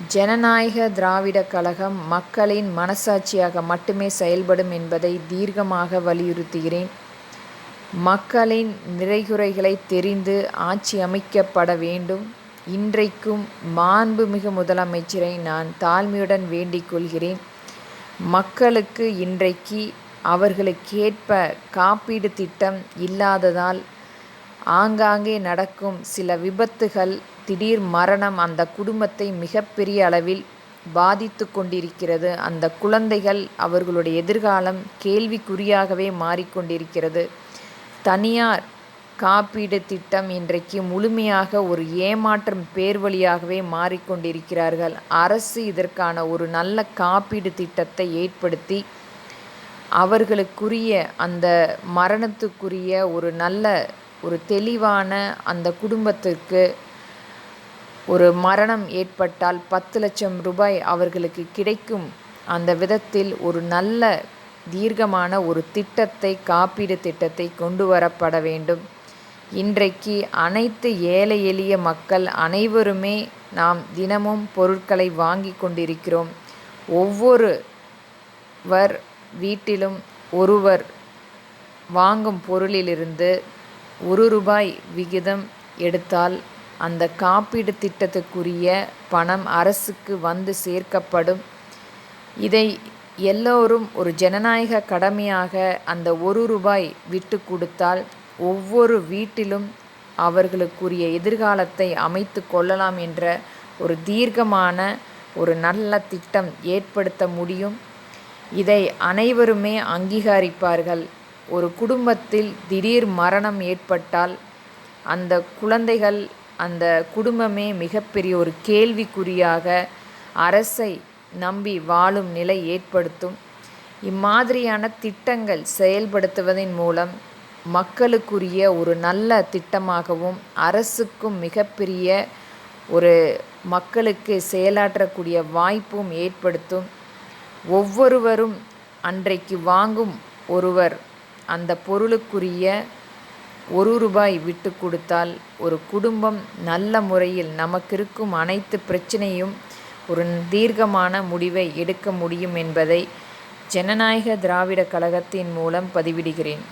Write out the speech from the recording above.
ஜனநாயக திராவிடர் கழகம் மக்களின் மனசாட்சியாக மட்டுமே செயல்படும் என்பதை தீர்க்கமாக வலியுறுத்துகிறேன். மக்களின் நிறைகுறைகளை தெரிந்து ஆட்சி அமைக்கப்பட வேண்டும். இன்றைக்கும் மாண்புமிகு முதலமைச்சரை நான் தாழ்மையுடன் வேண்டிக் கொள்கிறேன். மக்களுக்கு இன்றைக்கு அவர்களுக்கேற்ப காப்பீடு திட்டம் இல்லாததால் ஆங்காங்கே நடக்கும் சில விபத்துகள், திடீர் மரணம் அந்த குடும்பத்தை மிகப்பெரிய அளவில் பாதித்து கொண்டிருக்கிறது. அந்த குழந்தைகள் அவர்களுடைய எதிர்காலம் கேள்விக்குறியாகவே மாறிக்கொண்டிருக்கிறது. தனியார் காப்பீடு திட்டம் இன்றைக்கு முழுமையாக ஒரு ஏமாற்றும் பேர்வழியாகவே மாறிக்கொண்டிருக்கிறார்கள். அரசு இதற்கான ஒரு நல்ல காப்பீடு திட்டத்தை ஏற்படுத்தி அவர்களுக்குரிய அந்த மரணத்துக்குரிய ஒரு நல்ல ஒரு தெளிவான அந்த குடும்பத்திற்கு ஒரு மரணம் ஏற்பட்டால் 10 லட்சம் ரூபாய் அவர்களுக்கு கிடைக்கும் அந்த விதத்தில் ஒரு நல்ல தீர்க்கமான ஒரு திட்டத்தை, காப்பீடு திட்டத்தை கொண்டு வரப்பட வேண்டும். இன்றைக்கு அனைத்து ஏழை எளிய மக்கள் அனைவருமே நாம் தினமும் பொருட்களை வாங்கி கொண்டிருக்கிறோம். ஒவ்வொருவர் வீட்டிலும் ஒருவர் வாங்கும் பொருளிலிருந்து ரூபாய் விகிதம் எடுத்தால் அந்த காப்பீடு திட்டத்துக்குரிய பணம் அரசுக்கு வந்து சேர்க்கப்படும். இதை எல்லோரும் ஒரு ஜனநாயக கடமையாக அந்த ரூபாய் விட்டு கொடுத்தால் ஒவ்வொரு வீட்டிலும் அவர்களுக்குரிய எதிர்காலத்தை அமைத்து கொள்ளலாம் என்ற ஒரு தீர்க்கமான ஒரு நல்ல திட்டம் ஏற்படுத்த முடியும். இதை அனைவருமே அங்கீகரிப்பார்கள். ஒரு குடும்பத்தில் திடீர் மரணம் ஏற்பட்டால் அந்த குழந்தைகள், அந்த குடும்பமே மிகப்பெரிய ஒரு கேள்விக்குறியாக அரசை நம்பி வாழும் நிலை ஏற்படுத்தும். இம்மாதிரியான திட்டங்கள் செயல்படுத்துவதன் மூலம் மக்களுக்குரிய ஒரு நல்ல திட்டமாகவும் அரசுக்கும் மிகப்பெரிய ஒரு மக்களுக்கு செயலாற்றக்கூடிய வாய்ப்பும் ஏற்படுத்தும். ஒவ்வொருவரும் அன்றைக்கு வாங்கும் ஒருவர் அந்த பொருளுக்குரிய ரூபாய் விட்டு கொடுத்தால் ஒரு குடும்பம் நல்ல முறையில் நமக்கிருக்கும் அனைத்து பிரச்சனையும் ஒரு தீர்க்கமான முடிவை எடுக்க முடியும் என்பதை ஜனநாயக திராவிடர் கழகத்தின் மூலம் பதிவிடுகிறேன்.